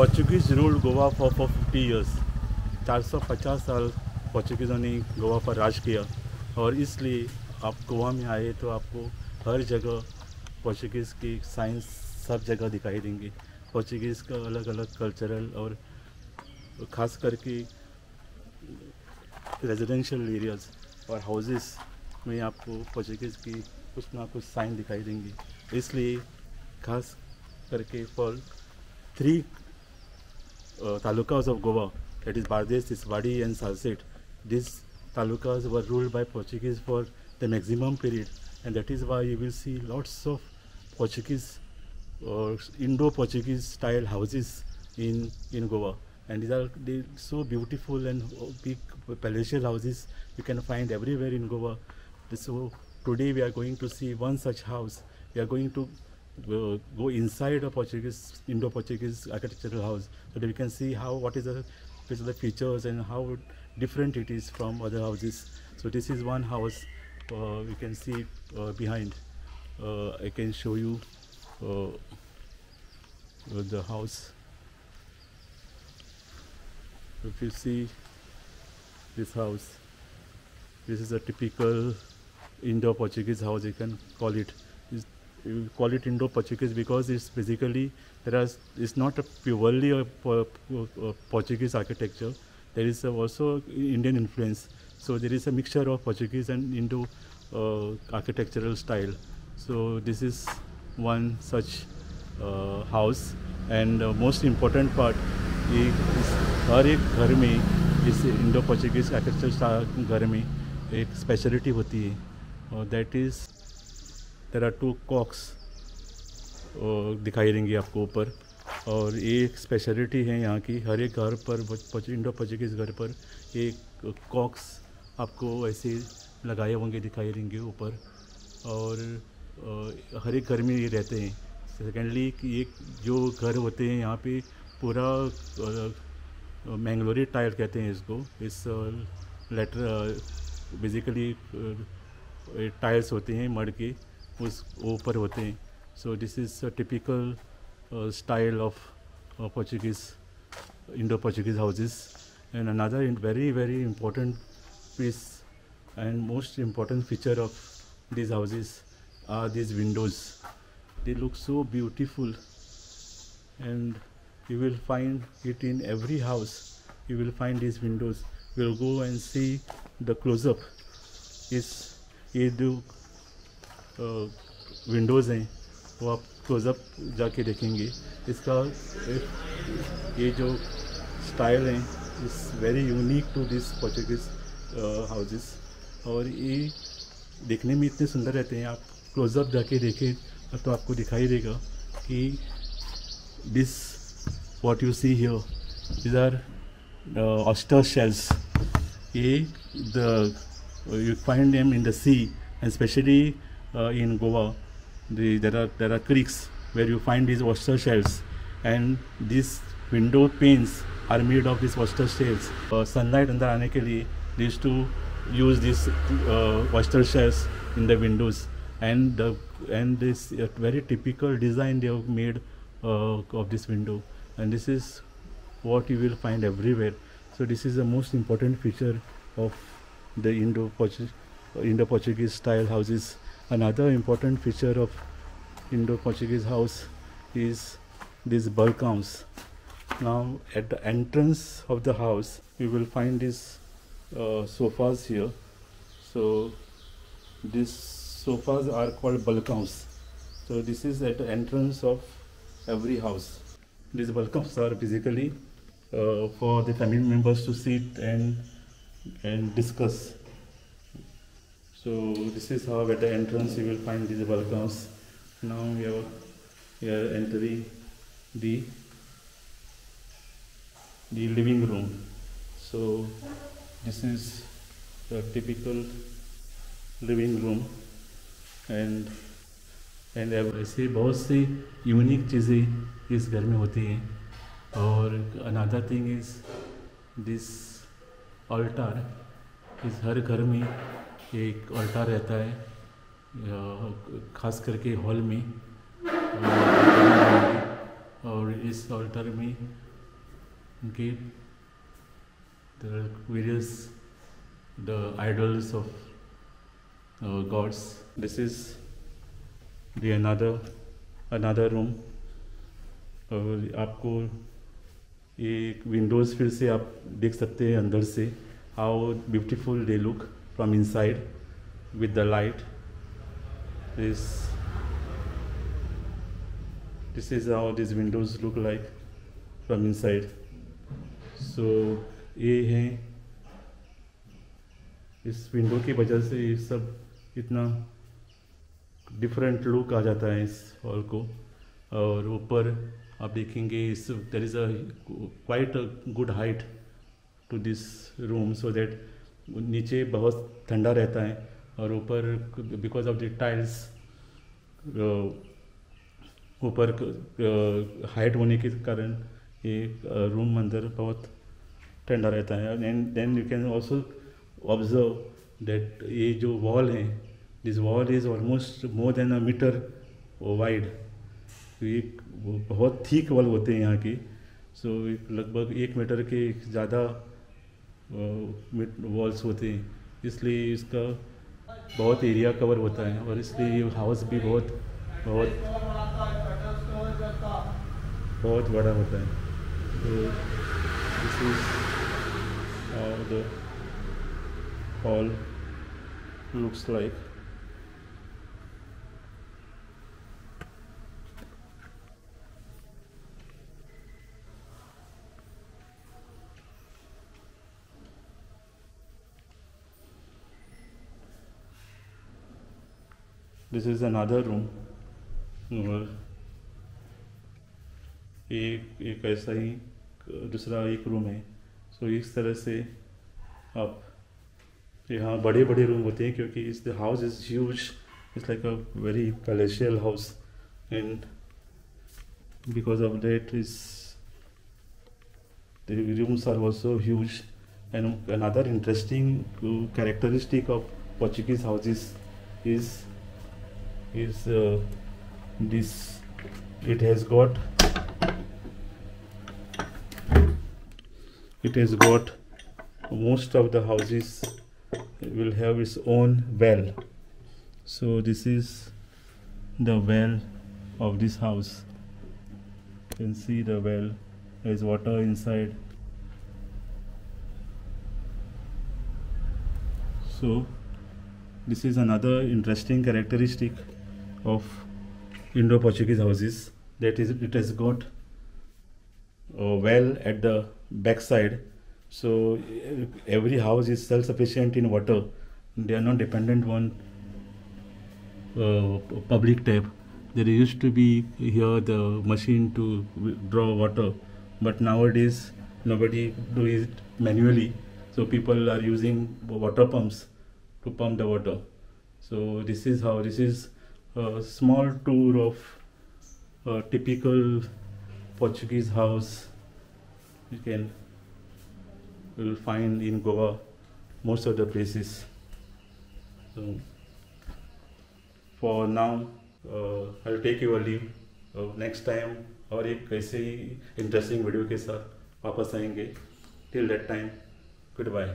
Portuguese ruled Goa for 50 years. 450 साल पोर्चुगीज़ों ने गोवा पर राज किया, और इसलिए आप गोवा में आए तो आपको हर जगह पोर्चुगीज़ की साइंस सब जगह दिखाई देंगे। पोर्चुगीज़ का अलग अलग कल्चरल और ख़ास करके रेजिडेंशियल एरियाज़ और हाउसेस में आपको पोर्चुगीज़ की कुछ ना कुछ साइन दिखाई देंगे। इसलिए खास करके for 3 talukas of Goa, that is Bardes, Tiswadi and Salsette. These talukas were ruled by Portuguese for the maximum period, and that is why you will see lots of Portuguese or Indo-Portuguese style houses in Goa, and they so beautiful and big palatial houses you can find everywhere in Goa. So today we are going to see one such house. We are going to go inside a Indo-Portuguese architectural house, so that we can see what is the features and how different it is from other houses. So this is one house we can see behind. I can show you the house. If you see this house, this is a typical Indo-Portuguese house, you can call it. You call it Indo-Portuguese because it's basically it's not a purely a Portuguese architecture. There is also Indian influence. So there is a mixture of Portuguese and Indo architectural style. So this is one such house, and most important part is हर एक घर में इस Indo-Portuguese architectural घर में एक speciality होती है, और that is there are 2 cocks दिखाई देंगी आपको ऊपर। और एक स्पेशलिटी है यहाँ की, हर एक घर पर Indo-Portuguese घर पर एक कॉक्स आपको ऐसे लगाए होंगे दिखाई देंगे ऊपर, और हर एक घर में ये रहते हैं। सेकेंडली ये जो घर होते हैं यहाँ पे पूरा मैंगलोरी टाइल कहते हैं इसको। इस लेटर बेसिकली टाइल्स होते हैं मड के, उस ऊपर होते हैं। So this is a typical style of Indo-Portuguese houses. And another very important piece and most important feature of these houses are these windows. They look so beautiful, and you will find it in every house. You will find these windows. We'll go and see the close-up. ये जो Windows हैं वो आप Closeup जाके देखेंगे। इसका ये जो स्टाइल है is very unique to this Portuguese houses, और ये देखने में इतने सुंदर रहते हैं। आप क्लोज़अप जाके देखें तो आपको दिखाई देगा कि this what you see here these are oyster shells. You find them in the sea, and especially in Goa, there are creeks where you find these oyster shells, and these window panes are made of these oyster shells. Sunlight अंदर आने के लिए they used to use these oyster shells in the windows, and this very typical design they have made of this window, and this is what you will find everywhere. So this is the most important feature of the Indo-Portuguese style houses. Another important feature of Indo-Portuguese house is these balconies. Now at the entrance of the house you will find these sofas here. So these sofas are called balconies. So this is at the entrance of every house. These balconies are basically for the family members to sit and discuss. So this is how at the entrance you will find these balconies. Now we are entering the living room. So this is a typical living room, and ऐसे बहुत सी unique चीज़ें इस घर में होती हैं. और another thing is this ऑल्टार. इस हर घर में एक ऑल्टार रहता है, ख़ास करके हॉल में. और इस ऑल्टार में Okay, there are various the idols of gods. This is the another room. और आपको ये विंडोज़ फिर से आप देख सकते हैं अंदर से how beautiful they look from inside with the light. This is how these windows look like from inside. So ये है, इस विंडो की वजह से ये सब इतना डिफरेंट लुक आ जाता है इस हॉल को. और ऊपर आप देखेंगे इस there is a quite a good height to this room, so that नीचे बहुत ठंडा रहता है और ऊपर बिकॉज ऑफ द टाइल्स ऊपर हाइट होने के कारण ये रूम अंदर बहुत ठंडा रहता है. And then you can also observe that ये जो वॉल है, this wall is almost more than a metre wide. ये बहुत थिक वॉल होते हैं यहाँ की. सो लगभग 1 मीटर के ज़्यादा वॉल्स होते हैं, इसलिए इसका बहुत एरिया कवर होता है और इसलिए ये हाउस भी बहुत बड़ा होता है. तो this is how the hall looks like. This is another room. और एक ऐसा ही दूसरा एक रूम है. सो इस तरह से आप यहाँ बड़े रूम होते हैं क्योंकि इस the house is huge. It's like a very palatial house and because of that is the rooms are also huge. And another interesting characteristic of Portuguese houses is this. It has got most of the houses will have its own well. So this is the well of this house. You can see the well, there is water inside. So this is another interesting characteristic of Indo-Portuguese houses, that is it has got a well at the back side. So every house is self-sufficient in water. They are not dependent on public tap. There used to be here the machine to draw water, but nowadays nobody do it manually. So people are using water pumps to pump the water. So this is a small tour of a typical Portuguese house you will find in Goa, most of the places. So for now I'll take your leave. Next time और एक ऐसे ही interesting video के साथ वापस आएंगे. Till that time, goodbye.